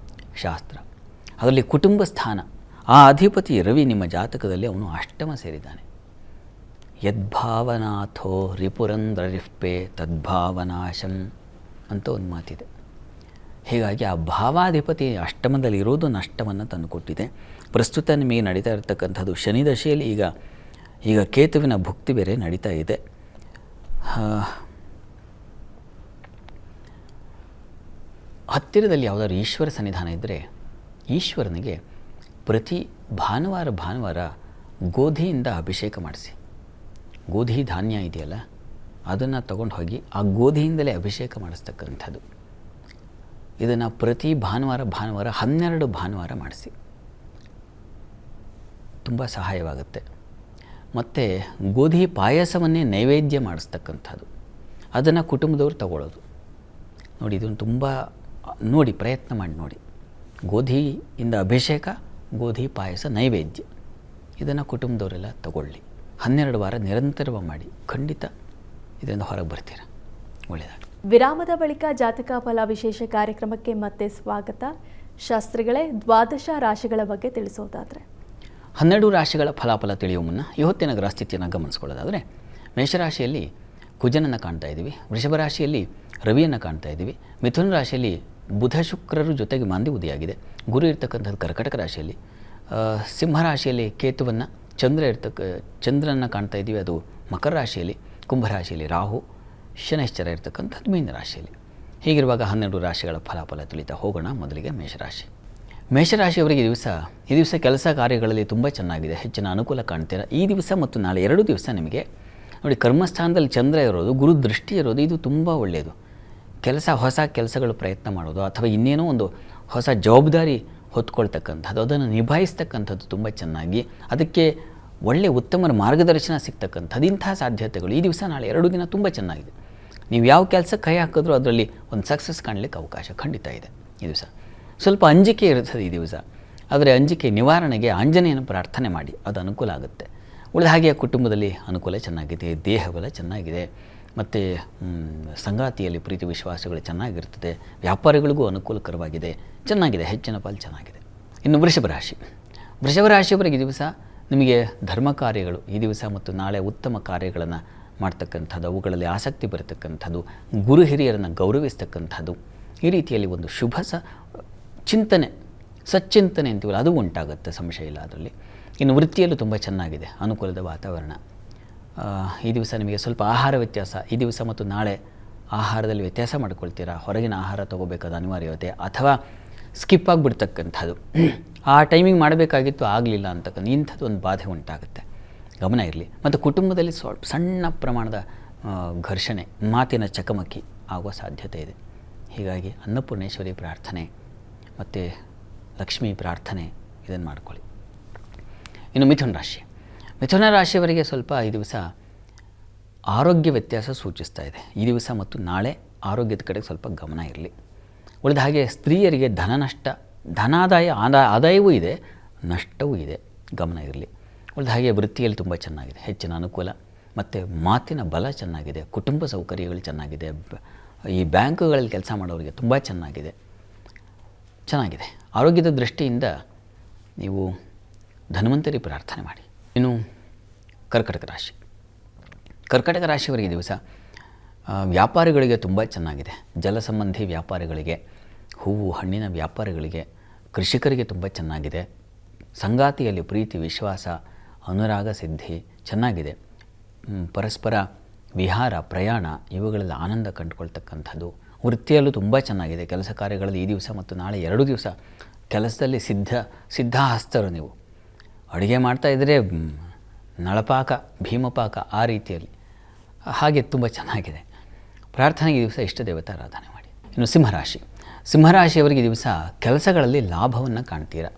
ಶಾಸ್ತ್ರ. ಅದರಲ್ಲಿ ಕುಟುಂಬ ಸ್ಥಾನ, ಆ ಅಧಿಪತಿ ರವಿ ನಿಮ್ಮ ಜಾತಕದಲ್ಲಿ ಅವನು ಅಷ್ಟಮ ಸೇರಿದ್ದಾನೆ. ಯದ್ಭಾವನಾಥೋ ರಿಪುರಂದ್ರರಿಫ್ಪೆ ತದ್ಭಾವನಾಶಂ ಅಂತ ಒಂದು ಮಾತಿದೆ. ಹೀಗಾಗಿ ಆ ಭಾವಾಧಿಪತಿ ಅಷ್ಟಮದಲ್ಲಿರೋದು ನಷ್ಟವನ್ನು ತಂದುಕೊಟ್ಟಿದೆ. ಪ್ರಸ್ತುತ ನಿಮಗೆ ನಡೀತಾ ಇರತಕ್ಕಂಥದ್ದು ಶನಿ ದಶೆಯಲ್ಲಿ ಈಗ ಕೇತುವಿನ ಭುಕ್ತಿ ಬೇರೆ ನಡೀತಾ ಇದೆ. ಹತ್ತಿರದಲ್ಲಿ ಯಾವುದಾದ್ರು ಈಶ್ವರ ಸನ್ನಿಧಾನ ಇದ್ದರೆ ಈಶ್ವರನಿಗೆ ಪ್ರತಿ ಭಾನುವಾರ ಗೋಧಿಯಿಂದ ಅಭಿಷೇಕ ಮಾಡಿಸಿ. ಗೋಧಿ ಧಾನ್ಯ ಇದೆಯಲ್ಲ, ಅದನ್ನು ತಗೊಂಡು ಹೋಗಿ ಆ ಗೋಧಿಯಿಂದಲೇ ಅಭಿಷೇಕ ಮಾಡಿಸ್ತಕ್ಕಂಥದ್ದು. ಇದನ್ನು ಪ್ರತಿ ಭಾನುವಾರ 12 ಭಾನುವಾರ ಮಾಡಿಸಿ, ತುಂಬ ಸಹಾಯವಾಗುತ್ತೆ. ಮತ್ತು ಗೋಧಿ ಪಾಯಸವನ್ನೇ ನೈವೇದ್ಯ ಮಾಡಿಸ್ತಕ್ಕಂಥದ್ದು, ಅದನ್ನು ಕುಟುಂಬದವರು ತಗೊಳ್ಳೋದು. ನೋಡಿ, ಇದನ್ನು ತುಂಬ ನೋಡಿ, ಪ್ರಯತ್ನ ಮಾಡಿ ನೋಡಿ. ಗೋಧಿಯಿಂದ ಅಭಿಷೇಕ, ಗೋಧಿ ಪಾಯಸ ನೈವೇದ್ಯ, ಇದನ್ನು ಕುಟುಂಬದವರೆಲ್ಲ ತಗೊಳ್ಳಿ. 12 ವಾರ ನಿರಂತರವಾಗಿ ಮಾಡಿ, ಖಂಡಿತ ಇದರಿಂದ ಹೊರಗೆ ಬರ್ತೀರ. ಒಳ್ಳೆಯದಾಗಲಿ. ವಿರಾಮದ ಬಳಿಕ ಜಾತಕ ಫಲ ವಿಶೇಷ ಕಾರ್ಯಕ್ರಮಕ್ಕೆ ಮತ್ತೆ ಸ್ವಾಗತ. ಶಾಸ್ತ್ರಿಗಳೇ, ದ್ವಾದಶ ರಾಶಿಗಳ ಬಗ್ಗೆ ತಿಳಿಸೋದಾದರೆ? 12 ರಾಶಿಗಳ ಫಲಾಫಲ ತಿಳಿಯುವ ಮುನ್ನ ಇವತ್ತಿನ ಗ್ರಹಸ್ಥಿತಿಯನ್ನು ಗಮನಿಸ್ಕೊಳ್ಳೋದಾದರೆ, ಮೇಷರಾಶಿಯಲ್ಲಿ ಕುಜನನ್ನು ಕಾಣ್ತಾ ಇದ್ದೀವಿ, ವೃಷಭ ರಾಶಿಯಲ್ಲಿ ರವಿಯನ್ನು ಕಾಣ್ತಾ ಇದ್ದೀವಿ, ಮಿಥುನ ರಾಶಿಯಲ್ಲಿ ಬುಧ ಶುಕ್ರರು ಜೊತೆಗೆ ಮಾಂದಿ ಉದಿಯಾಗಿದೆ, ಗುರು ಇರ್ತಕ್ಕಂಥದ್ದು ಕರ್ಕಟಕ ರಾಶಿಯಲ್ಲಿ, ಸಿಂಹರಾಶಿಯಲ್ಲಿ ಕೇತುವನ್ನು, ಚಂದ್ರನ ಕಾಣ್ತಾ ಇದ್ದೀವಿ, ಅದು ಮಕರ ರಾಶಿಯಲ್ಲಿ, ಕುಂಭರಾಶಿಯಲ್ಲಿ ರಾಹು, ಶನೈಶ್ಚರ ಇರ್ತಕ್ಕಂಥದ್ದು ಮೀನ ರಾಶಿಯಲ್ಲಿ. ಹೀಗಿರುವಾಗ 12 ರಾಶಿಗಳ ಫಲಾಫಲ ತಿಳಿತಾ ಹೋಗೋಣ. ಮೊದಲಿಗೆ ಮೇಷರಾಶಿ. ಮೇಷರಾಶಿಯವರಿಗೆ ಈ ದಿವಸ ಕೆಲಸ ಕಾರ್ಯಗಳಲ್ಲಿ ತುಂಬ ಚೆನ್ನಾಗಿದೆ, ಹೆಚ್ಚಿನ ಅನುಕೂಲ ಕಾಣ್ತೀರ. ಈ ದಿವಸ ಮತ್ತು ನಾಳೆ 2 ದಿವಸ ನಿಮಗೆ ನೋಡಿ, ಕರ್ಮಸ್ಥಾನದಲ್ಲಿ ಚಂದ್ರ ಇರೋದು, ಗುರು ದೃಷ್ಟಿ ಇರೋದು, ಇದು ತುಂಬ ಒಳ್ಳೆಯದು. ಹೊಸ ಕೆಲಸಗಳು ಪ್ರಯತ್ನ ಮಾಡೋದು ಅಥವಾ ಇನ್ನೇನೋ ಒಂದು ಹೊಸ ಜವಾಬ್ದಾರಿ ಹೊತ್ಕೊಳ್ತಕ್ಕಂಥದ್ದು, ಅದನ್ನು ನಿಭಾಯಿಸ್ತಕ್ಕಂಥದ್ದು ತುಂಬ ಚೆನ್ನಾಗಿ, ಅದಕ್ಕೆ ಒಳ್ಳೆಯ ಉತ್ತಮ ಮಾರ್ಗದರ್ಶನ ಸಿಗ್ತಕ್ಕಂಥದ್ದು, ಇಂಥ ಸಾಧ್ಯತೆಗಳು ಈ ದಿವಸ ನಾಳೆ 2 ದಿನ ತುಂಬ ಚೆನ್ನಾಗಿದೆ. ನೀವು ಯಾವ ಕೆಲಸಕ್ಕೆ ಕೈ ಹಾಕಿದ್ರೂ ಅದರಲ್ಲಿ ಒಂದು ಸಕ್ಸಸ್ ಕಾಣಲಿಕ್ಕೆ ಅವಕಾಶ ಖಂಡಿತ ಇದೆ. ಈ ದಿವಸ ಸ್ವಲ್ಪ ಅಂಜಿಕೆ ಇರ್ತದೆ ಈ ದಿವಸ, ಆದರೆ ಅಂಜಿಕೆ ನಿವಾರಣೆಗೆ ಆಂಜನೇಯನ ಪ್ರಾರ್ಥನೆ ಮಾಡಿ, ಅದು ಅನುಕೂಲ ಆಗುತ್ತೆ. ಉಳಿದ ಹಾಗೆ ಕುಟುಂಬದಲ್ಲಿ ಅನುಕೂಲ ಚೆನ್ನಾಗಿದೆ, ದೇಹಬಲ ಚೆನ್ನಾಗಿದೆ, ಮತ್ತು ಸಂಗಾತಿಯಲ್ಲಿ ಪ್ರೀತಿ ವಿಶ್ವಾಸಗಳು ಚೆನ್ನಾಗಿರ್ತದೆ, ವ್ಯಾಪಾರಿಗಳಿಗೂ ಅನುಕೂಲಕರವಾಗಿದೆ, ಚೆನ್ನಾಗಿದೆ, ಹೆಚ್ಚಿನ ಪಾಲು ಚೆನ್ನಾಗಿದೆ. ಇನ್ನು ವೃಷಭ ರಾಶಿಯವರಿಗೆ ಈ ದಿವಸ ನಿಮಗೆ ಧರ್ಮ ಕಾರ್ಯಗಳು ಈ ದಿವಸ ಮತ್ತು ನಾಳೆ ಉತ್ತಮ ಕಾರ್ಯಗಳನ್ನು ಮಾಡ್ತಕ್ಕಂಥದ್ದು, ಅವುಗಳಲ್ಲಿ ಆಸಕ್ತಿ ಬರತಕ್ಕಂಥದ್ದು, ಗುರು ಹಿರಿಯರನ್ನು ಗೌರವಿಸ್ತಕ್ಕಂಥದ್ದು, ಈ ರೀತಿಯಲ್ಲಿ ಒಂದು ಶುಭ ಸಚ್ಚಿಂತನೆ ಅಂತೀವಲ್ಲ, ಅದು ಉಂಟಾಗುತ್ತೆ, ಸಂಶಯ ಇಲ್ಲ ಅದರಲ್ಲಿ. ಇನ್ನು ವೃತ್ತಿಯಲ್ಲೂ ತುಂಬ ಚೆನ್ನಾಗಿದೆ, ಅನುಕೂಲದ ವಾತಾವರಣ. ಈ ದಿವಸ ನಿಮಗೆ ಸ್ವಲ್ಪ ಆಹಾರ ವ್ಯತ್ಯಾಸ, ಈ ದಿವಸ ಮತ್ತು ನಾಳೆ ಆಹಾರದಲ್ಲಿ ವ್ಯತ್ಯಾಸ ಮಾಡ್ಕೊಳ್ತೀರಾ, ಹೊರಗಿನ ಆಹಾರ ತೊಗೋಬೇಕಾದ ಅನಿವಾರ್ಯತೆ ಅಥವಾ ಸ್ಕಿಪ್ ಆಗಿಬಿಡ್ತಕ್ಕಂಥದ್ದು, ಆ ಟೈಮಿಂಗ್ ಮಾಡಬೇಕಾಗಿತ್ತು ಆಗಲಿಲ್ಲ ಅಂತಕ್ಕಂಥ ಇಂಥದ್ದು ಒಂದು ಬಾಧೆ ಉಂಟಾಗುತ್ತೆ, ಗಮನ ಇರಲಿ. ಮತ್ತು ಕುಟುಂಬದಲ್ಲಿ ಸ್ವಲ್ಪ ಸಣ್ಣ ಪ್ರಮಾಣದ ಘರ್ಷಣೆ, ಮಾತಿನ ಚಕಮಕಿ ಆಗುವ ಸಾಧ್ಯತೆ ಇದೆ. ಹೀಗಾಗಿ ಅನ್ನಪೂರ್ಣೇಶ್ವರಿ ಪ್ರಾರ್ಥನೆ ಮತ್ತು ಲಕ್ಷ್ಮೀ ಪ್ರಾರ್ಥನೆ ಇದನ್ನು ಮಾಡ್ಕೊಳ್ಳಿ. ಇನ್ನು ಮಿಥುನ ರಾಶಿಯವರಿಗೆ ಸ್ವಲ್ಪ ಈ ದಿವಸ ಆರೋಗ್ಯ ವ್ಯತ್ಯಾಸ ಸೂಚಿಸ್ತಾ ಇದೆ. ಈ ದಿವಸ ಮತ್ತು ನಾಳೆ ಆರೋಗ್ಯದ ಕಡೆಗೆ ಸ್ವಲ್ಪ ಗಮನ ಇರಲಿ. ಉಳಿದ ಹಾಗೆ ಸ್ತ್ರೀಯರಿಗೆ ಆದಾಯವೂ ಇದೆ, ನಷ್ಟವೂ ಇದೆ, ಗಮನ ಇರಲಿ. ಉಳಿದ ಹಾಗೆ ವೃತ್ತಿಯಲ್ಲಿ ತುಂಬ ಚೆನ್ನಾಗಿದೆ, ಹೆಚ್ಚಿನ ಅನುಕೂಲ. ಮತ್ತು ಮಾತಿನ ಬಲ ಚೆನ್ನಾಗಿದೆ, ಕುಟುಂಬ ಸೌಕರ್ಯಗಳು ಚೆನ್ನಾಗಿದೆ, ಈ ಬ್ಯಾಂಕುಗಳಲ್ಲಿ ಕೆಲಸ ಮಾಡೋರಿಗೆ ತುಂಬ ಚೆನ್ನಾಗಿದೆ. ಆರೋಗ್ಯದ ದೃಷ್ಟಿಯಿಂದ ನೀವು ಧನ್ವಂತರಿ ಪ್ರಾರ್ಥನೆ ಮಾಡಿ. ಇನ್ನು ಕರ್ಕಟಕ ರಾಶಿಯವರಿಗೆ ದಿವಸ ವ್ಯಾಪಾರಿಗಳಿಗೆ ತುಂಬ ಚೆನ್ನಾಗಿದೆ. ಜಲ ಸಂಬಂಧಿ ವ್ಯಾಪಾರಿಗಳಿಗೆ, ಹೂವು ಹಣ್ಣಿನ ವ್ಯಾಪಾರಿಗಳಿಗೆ, ಕೃಷಿಕರಿಗೆ ತುಂಬ ಚೆನ್ನಾಗಿದೆ. ಸಂಗಾತಿಯಲ್ಲಿ ಪ್ರೀತಿ, ವಿಶ್ವಾಸ, ಅನುರಾಗ ಸಿದ್ಧಿ ಚೆನ್ನಾಗಿದೆ. ಪರಸ್ಪರ ವಿಹಾರ, ಪ್ರಯಾಣ ಇವುಗಳಲ್ಲಿ ಆನಂದ ಕಂಡುಕೊಳ್ತಕ್ಕಂಥದ್ದು. ವೃತ್ತಿಯಲ್ಲೂ ತುಂಬ ಚೆನ್ನಾಗಿದೆ. ಕೆಲಸ ಕಾರ್ಯಗಳಲ್ಲಿ ಈ ದಿವಸ ಮತ್ತು ನಾಳೆ 2 ದಿವಸ ಕೆಲಸದಲ್ಲಿ ಸಿದ್ಧಹಸ್ತರು. ನೀವು ಅಡುಗೆ ಮಾಡ್ತಾಯಿದ್ರೆ ನಳಪಾಕ, ಭೀಮಪಾಕ ಆ ರೀತಿಯಲ್ಲಿ, ಹಾಗೆ ತುಂಬ ಚೆನ್ನಾಗಿದೆ. ಪ್ರಾರ್ಥನೆಗೆ ದಿವಸ ಇಷ್ಟ ದೇವತಾ ಆರಾಧನೆ ಮಾಡಿ. ಇನ್ನು ಸಿಂಹರಾಶಿಯವರಿಗೆ ದಿವಸ ಕೆಲಸಗಳಲ್ಲಿ ಲಾಭವನ್ನು ಕಾಣ್ತೀರಾ.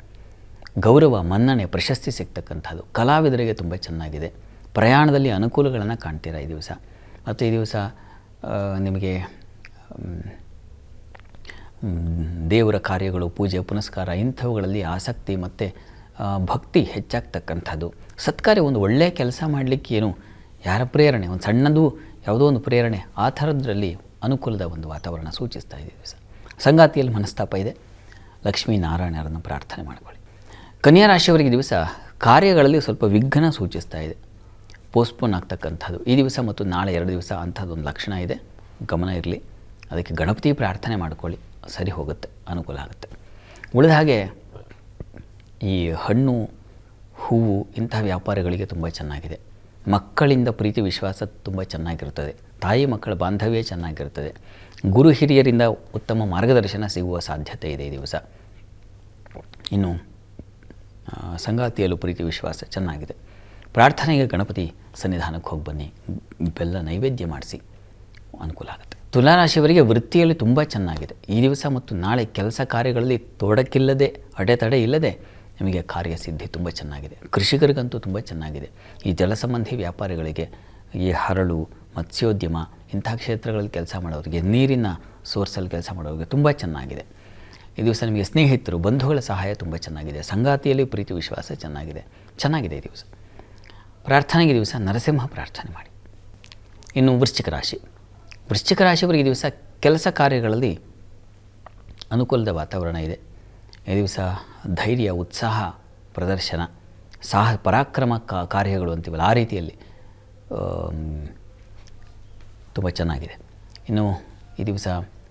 ಗೌರವ, ಮನ್ನಣೆ, ಪ್ರಶಸ್ತಿ ಸಿಗ್ತಕ್ಕಂಥದ್ದು. ಕಲಾವಿದರಿಗೆ ತುಂಬ ಚೆನ್ನಾಗಿದೆ. ಪ್ರಯಾಣದಲ್ಲಿ ಅನುಕೂಲಗಳನ್ನು ಕಾಣ್ತೀರಾ ಈ ದಿವಸ. ಮತ್ತು ಈ ದಿವಸ ನಿಮಗೆ ದೇವರ ಕಾರ್ಯಗಳು, ಪೂಜೆ ಪುನಸ್ಕಾರ ಇಂಥವುಗಳಲ್ಲಿ ಆಸಕ್ತಿ ಮತ್ತು ಭಕ್ತಿ ಹೆಚ್ಚಾಗ್ತಕ್ಕಂಥದ್ದು. ಸತ್ಕಾರ್ಯ, ಒಂದು ಒಳ್ಳೆಯ ಕೆಲಸ ಮಾಡಲಿಕ್ಕೆ ಏನು ಯಾರ ಪ್ರೇರಣೆ, ಒಂದು ಸಣ್ಣದು ಯಾವುದೋ ಒಂದು ಪ್ರೇರಣೆ, ಆ ಥರದ್ರಲ್ಲಿ ಅನುಕೂಲದ ಒಂದು ವಾತಾವರಣ ಸೂಚಿಸ್ತಾ ಇದೆ ದಿವಸ. ಸಂಗಾತಿಯಲ್ಲಿ ಮನಸ್ತಾಪ ಇದೆ. ಲಕ್ಷ್ಮೀನಾರಾಯಣರನ್ನು ಪ್ರಾರ್ಥನೆ ಮಾಡಿಕೊಳ್ಳಿ. ಕನ್ಯಾ ರಾಶಿಯವರಿಗೆ ದಿವಸ ಕಾರ್ಯಗಳಲ್ಲಿ ಸ್ವಲ್ಪ ವಿಘ್ನ ಸೂಚಿಸ್ತಾ ಇದೆ. ಪೋಸ್ಟ್ಪೋನ್ ಆಗ್ತಕ್ಕಂಥದ್ದು ಈ ದಿವಸ ಮತ್ತು ನಾಳೆ 2 ದಿವಸ ಅಂಥದ್ದೊಂದು ಲಕ್ಷಣ ಇದೆ, ಗಮನ ಇರಲಿ. ಅದಕ್ಕೆ ಗಣಪತಿ ಪ್ರಾರ್ಥನೆ ಮಾಡಿಕೊಳ್ಳಿ, ಸರಿ ಹೋಗುತ್ತೆ, ಅನುಕೂಲ ಆಗುತ್ತೆ. ಉಳಿದ ಹಾಗೆ ಈ ಹಣ್ಣು, ಹೂವು ಇಂತಹ ವ್ಯಾಪಾರಗಳಿಗೆ ತುಂಬ ಚೆನ್ನಾಗಿದೆ. ಮಕ್ಕಳಿಂದ ಪ್ರೀತಿ ವಿಶ್ವಾಸ ತುಂಬ ಚೆನ್ನಾಗಿರ್ತದೆ. ತಾಯಿ ಮಕ್ಕಳ ಬಾಂಧವ್ಯ ಚೆನ್ನಾಗಿರ್ತದೆ. ಗುರು ಹಿರಿಯರಿಂದ ಉತ್ತಮ ಮಾರ್ಗದರ್ಶನ ಸಿಗುವ ಸಾಧ್ಯತೆ ಇದೆ ಈ ದಿವಸ. ಇನ್ನು ಸಂಗಾತಿಯಲ್ಲೂ ಪ್ರೀತಿ ವಿಶ್ವಾಸ ಚೆನ್ನಾಗಿದೆ. ಪ್ರಾರ್ಥನೆಗೆ ಗಣಪತಿ ಸನ್ನಿಧಾನಕ್ಕೆ ಹೋಗಿ ಬನ್ನಿ, ಬೆಲ್ಲ ನೈವೇದ್ಯ ಮಾಡಿಸಿ, ಅನುಕೂಲ ಆಗುತ್ತೆ. ತುಲಾರಾಶಿಯವರಿಗೆ ವೃತ್ತಿಯಲ್ಲಿ ತುಂಬ ಚೆನ್ನಾಗಿದೆ. ಈ ದಿವಸ ಮತ್ತು ನಾಳೆ ಕೆಲಸ ಕಾರ್ಯಗಳಲ್ಲಿ ತೊಡಕಿಲ್ಲದೆ, ಅಡೆತಡೆ ಇಲ್ಲದೆ ನಿಮಗೆ ಕಾರ್ಯಸಿದ್ಧಿ ತುಂಬ ಚೆನ್ನಾಗಿದೆ. ಕೃಷಿಕರಿಗಂತೂ ತುಂಬ ಚೆನ್ನಾಗಿದೆ. ಈ ಜಲ ಸಂಬಂಧಿ ವ್ಯಾಪಾರಿಗಳಿಗೆ, ಈ ಹರಳು, ಮತ್ಸ್ಯೋದ್ಯಮ ಇಂಥ ಕ್ಷೇತ್ರಗಳಲ್ಲಿ ಕೆಲಸ ಮಾಡೋರಿಗೆ, ನೀರಿನ ಸೋರ್ಸಲ್ಲಿ ಕೆಲಸ ಮಾಡೋರಿಗೆ ತುಂಬ ಚೆನ್ನಾಗಿದೆ. ಈ ದಿವಸ ನಿಮಗೆ ಸ್ನೇಹಿತರು, ಬಂಧುಗಳ ಸಹಾಯ ತುಂಬ ಚೆನ್ನಾಗಿದೆ. ಸಂಗಾತಿಯಲ್ಲಿ ಪ್ರೀತಿ ವಿಶ್ವಾಸ ಚೆನ್ನಾಗಿದೆ ಈ ದಿವಸ. ಪ್ರಾರ್ಥನೆಗೆ ದಿವಸ ನರಸಿಂಹ ಪ್ರಾರ್ಥನೆ ಮಾಡಿ. ಇನ್ನು ವೃಶ್ಚಿಕ ರಾಶಿಯವರಿಗೆ ಈ ದಿವಸ ಕೆಲಸ ಕಾರ್ಯಗಳಲ್ಲಿ ಅನುಕೂಲದ ವಾತಾವರಣ ಇದೆ. ಈ ದಿವಸ ಧೈರ್ಯ, ಉತ್ಸಾಹ ಪ್ರದರ್ಶನ, ಪರಾಕ್ರಮ ಕಾರ್ಯಗಳು ಅಂತೀವಲ್ಲ ಆ ರೀತಿಯಲ್ಲಿ ತುಂಬ ಚೆನ್ನಾಗಿದೆ. ಇನ್ನು ಈ ದಿವಸ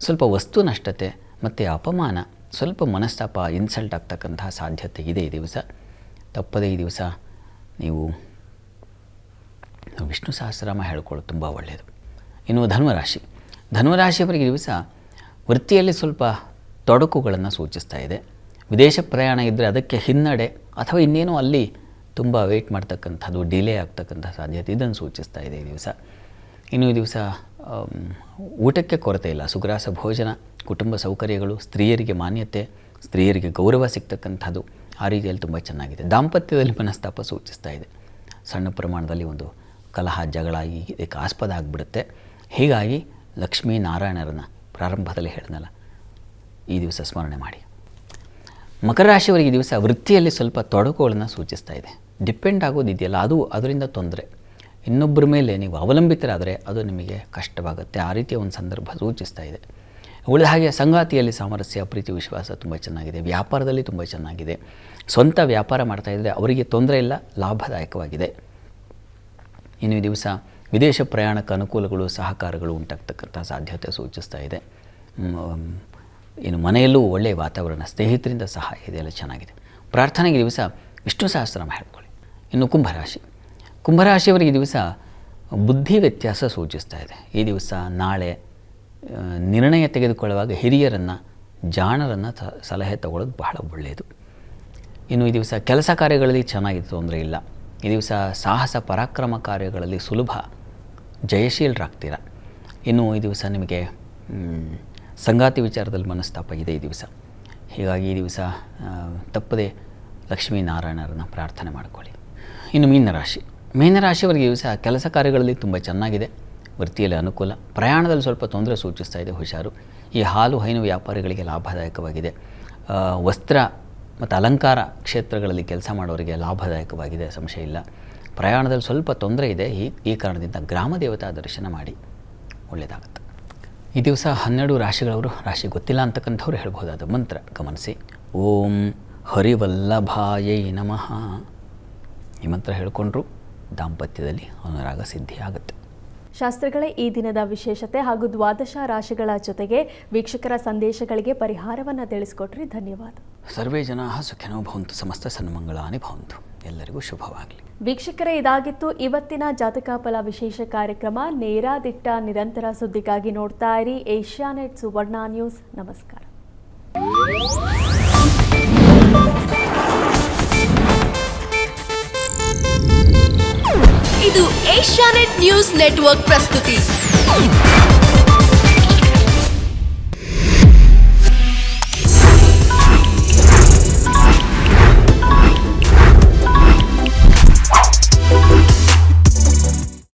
ಸ್ವಲ್ಪ ವಸ್ತು ನಷ್ಟತೆ ಮತ್ತು ಅಪಮಾನ, ಸ್ವಲ್ಪ ಮನಸ್ತಾಪ, ಇನ್ಸಲ್ಟ್ ಆಗ್ತಕ್ಕಂತಹ ಸಾಧ್ಯತೆ ಇದೆ ಈ ದಿವಸ. ತಪ್ಪದೇ ಈ ದಿವಸ ನೀವು ವಿಷ್ಣು ಸಹಸ್ರನಾಮ ಹೇಳ್ಕೊಳ್ಳೋದು ತುಂಬ ಒಳ್ಳೆಯದು. ಇನ್ನು ಧನುರಾಶಿಯವರಿಗೆ ದಿವಸ ವೃತ್ತಿಯಲ್ಲಿ ಸ್ವಲ್ಪ ತೊಡಕುಗಳನ್ನು ಸೂಚಿಸ್ತಾ ಇದೆ. ವಿದೇಶ ಪ್ರಯಾಣ ಇದ್ದರೆ ಅದಕ್ಕೆ ಹಿನ್ನಡೆ ಅಥವಾ ಇನ್ನೇನೋ ಅಲ್ಲಿ ತುಂಬ ವೆಯ್ಟ್ ಮಾಡ್ತಕ್ಕಂಥದ್ದು, ಡಿಲೇ ಆಗ್ತಕ್ಕಂಥ ಸಾಧ್ಯತೆ ಇದನ್ನು ಸೂಚಿಸ್ತಾ ಇದೆ ಈ ದಿವಸ. ಇನ್ನು ಈ ದಿವಸ ಊಟಕ್ಕೆ ಕೊರತೆ ಇಲ್ಲ. ಸುಗ್ರಾಸ ಭೋಜನ, ಕುಟುಂಬ ಸೌಕರ್ಯಗಳು, ಸ್ತ್ರೀಯರಿಗೆ ಮಾನ್ಯತೆ, ಸ್ತ್ರೀಯರಿಗೆ ಗೌರವ ಸಿಗ್ತಕ್ಕಂಥದ್ದು ಆ ರೀತಿಯಲ್ಲಿ ತುಂಬ ಚೆನ್ನಾಗಿದೆ. ದಾಂಪತ್ಯದಲ್ಲಿ ಮನಸ್ತಾಪ ಸೂಚಿಸ್ತಾ ಇದೆ. ಸಣ್ಣ ಪ್ರಮಾಣದಲ್ಲಿ ಒಂದು ಕಲಹ, ಜಗಳ ಇದಕ್ಕೆ ಆಸ್ಪದ ಆಗಿಬಿಡುತ್ತೆ. ಹೀಗಾಗಿ ಲಕ್ಷ್ಮೀನಾರಾಯಣರನ್ನು ಪ್ರಾರಂಭದಲ್ಲಿ ಹೇಳಿದ್ನಲ್ಲ, ಈ ದಿವಸ ಸ್ಮರಣೆ ಮಾಡಿ. ಮಕರ ರಾಶಿಯವರಿಗೆ ಈ ದಿವಸ ವೃತ್ತಿಯಲ್ಲಿ ಸ್ವಲ್ಪ ತೊಡಕುಗಳನ್ನು ಸೂಚಿಸ್ತಾ ಇದೆ. ಡಿಪೆಂಡ್ ಆಗೋದಿದೆಯಲ್ಲ, ಅದರಿಂದ ತೊಂದರೆ. ಇನ್ನೊಬ್ಬರ ಮೇಲೆ ನೀವು ಅವಲಂಬಿತರಾದರೆ ಅದು ನಿಮಗೆ ಕಷ್ಟವಾಗುತ್ತೆ. ಆ ರೀತಿಯ ಒಂದು ಸಂದರ್ಭ ಸೂಚಿಸ್ತಾ ಇದೆ. ಉಳಿದ ಹಾಗೆ ಸಂಗಾತಿಯಲ್ಲಿ ಸಾಮರಸ್ಯ, ಪ್ರೀತಿ ವಿಶ್ವಾಸ ತುಂಬ ಚೆನ್ನಾಗಿದೆ. ವ್ಯಾಪಾರದಲ್ಲಿ ತುಂಬ ಚೆನ್ನಾಗಿದೆ. ಸ್ವಂತ ವ್ಯಾಪಾರ ಮಾಡ್ತಾಯಿದ್ರೆ ಅವರಿಗೆ ತೊಂದರೆ ಇಲ್ಲ, ಲಾಭದಾಯಕವಾಗಿದೆ. ಇನ್ನು ಈ ದಿವಸ ವಿದೇಶ ಪ್ರಯಾಣಕ್ಕೆ ಅನುಕೂಲಗಳು, ಸಹಕಾರಗಳು ಉಂಟಾಗ್ತಕ್ಕಂಥ ಸಾಧ್ಯತೆ ಸೂಚಿಸ್ತಾ ಇದೆ. ಇನ್ನು ಮನೆಯಲ್ಲೂ ಒಳ್ಳೆಯ ವಾತಾವರಣ, ಸ್ನೇಹಿತರಿಂದ ಸಹಾಯ ಇದೆಲ್ಲ ಚೆನ್ನಾಗಿದೆ. ಪ್ರಾರ್ಥನೆಗೆ ದಿವಸ ವಿಷ್ಣು ಸಹಸ್ರನಾಮ ಹೇಳ್ಕೊಳ್ಳಿ. ಇನ್ನು ಕುಂಭರಾಶಿಯವರಿಗೆ ಈ ದಿವಸ ಬುದ್ಧಿ ವ್ಯತ್ಯಾಸ ಸೂಚಿಸ್ತಾ ಇದೆ. ಈ ದಿವಸ ನಾಳೆ ನಿರ್ಣಯ ತೆಗೆದುಕೊಳ್ಳುವಾಗ ಹಿರಿಯರನ್ನು, ಜಾಣರನ್ನು ಸಲಹೆ ತಗೊಳ್ಳೋದು ಬಹಳ ಒಳ್ಳೆಯದು. ಇನ್ನು ಈ ದಿವಸ ಕೆಲಸ ಕಾರ್ಯಗಳಲ್ಲಿ ಚೆನ್ನಾಗಿದೆ, ತೊಂದರೆ ಇಲ್ಲ. ಈ ದಿವಸ ಸಾಹಸ ಪರಾಕ್ರಮ ಕಾರ್ಯಗಳಲ್ಲಿ ಸುಲಭ ಜಯಶೀಲರಾಗ್ತೀರ. ಇನ್ನು ಈ ದಿವಸ ನಿಮಗೆ ಸಂಗಾತಿ ವಿಚಾರದಲ್ಲಿ ಮನಸ್ತಾಪ ಇದೆ ಈ ದಿವಸ. ಹೀಗಾಗಿ ಈ ದಿವಸ ತಪ್ಪದೆ ಲಕ್ಷ್ಮೀನಾರಾಯಣರನ್ನು ಪ್ರಾರ್ಥನೆ ಮಾಡಿಕೊಳ್ಳಿ. ಇನ್ನು ಮೀನರಾಶಿಯವರಿಗೆ ಈ ದಿವಸ ಕೆಲಸ ಕಾರ್ಯಗಳಲ್ಲಿ ತುಂಬ ಚೆನ್ನಾಗಿದೆ. ವೃತ್ತಿಯಲ್ಲಿ ಅನುಕೂಲ, ಪ್ರಯಾಣದಲ್ಲಿ ಸ್ವಲ್ಪ ತೊಂದರೆ ಸೂಚಿಸ್ತಾ ಇದೆ, ಹುಷಾರು. ಈ ಹಾಲು ಹೈನು ವ್ಯಾಪಾರಿಗಳಿಗೆ ಲಾಭದಾಯಕವಾಗಿದೆ. ವಸ್ತ್ರ ಮತ್ತು ಅಲಂಕಾರ ಕ್ಷೇತ್ರಗಳಲ್ಲಿ ಕೆಲಸ ಮಾಡೋರಿಗೆ ಲಾಭದಾಯಕವಾಗಿದೆ, ಸಂಶಯ ಇಲ್ಲ. ಪ್ರಯಾಣದಲ್ಲಿ ಸ್ವಲ್ಪ ತೊಂದರೆ ಇದೆ, ಈ ಕಾರಣದಿಂದ ಗ್ರಾಮ ದೇವತಾ ದರ್ಶನ ಮಾಡಿ ಒಳ್ಳೆಯದಾಗುತ್ತೆ. ಈ ದಿವಸ 12 ರಾಶಿಗಳವರು, ರಾಶಿ ಗೊತ್ತಿಲ್ಲ ಅಂತಕ್ಕಂಥವ್ರು ಹೇಳ್ಬೋದಾದ ಮಂತ್ರ ಗಮನಿಸಿ. ಓಂ ಹರಿವಲ್ಲಭಾಯೈ ನಮಃ. ಈ ಮಂತ್ರ ಹೇಳಿಕೊಂಡ್ರು ದಾಂಪತ್ಯದಲ್ಲಿ ಅನುರಾಗ ಸಿದ್ಧಿ ಆಗುತ್ತೆ. ಶಾಸ್ತ್ರಗಳೇ ಈ ದಿನದ ವಿಶೇಷತೆ ಹಾಗೂ ದ್ವಾದಶ ರಾಶಿಗಳ ಜೊತೆಗೆ ವೀಕ್ಷಕರ ಸಂದೇಶಗಳಿಗೆ ಪರಿಹಾರವನ್ನು ತಿಳಿಸ್ಕೊಟ್ರಿ. ಧನ್ಯವಾದ. ಸರ್ವೇ ಜನಾಃ ಸುಖಿನೋ ಭವಂತು, ಸಮಸ್ತ ಸನ್ಮಂಗಳಾನಿ ಭವಂತು. ಎಲ್ಲರಿಗೂ ಶುಭವಾಗಲಿ. ವೀಕ್ಷಕರೇ, ಇದಾಗಿತ್ತು ಇವತ್ತಿನ ಜಾತಕ ಫಲ ವಿಶೇಷ ಕಾರ್ಯಕ್ರಮ. ನೇರ ದಿಟ್ಟ ನಿರಂತರ ಸುದ್ದಿಗಾಗಿ ನೋಡ್ತಾ ಇರಿ ಏಷ್ಯಾನೆಟ್ ಸುವರ್ಣ ನ್ಯೂಸ್. ನಮಸ್ಕಾರ. ಇದು ಏಷ್ಯಾನೆಟ್ ನ್ಯೂಸ್ ನೆಟ್ವರ್ಕ್ ಪ್ರಸ್ತುತಿ.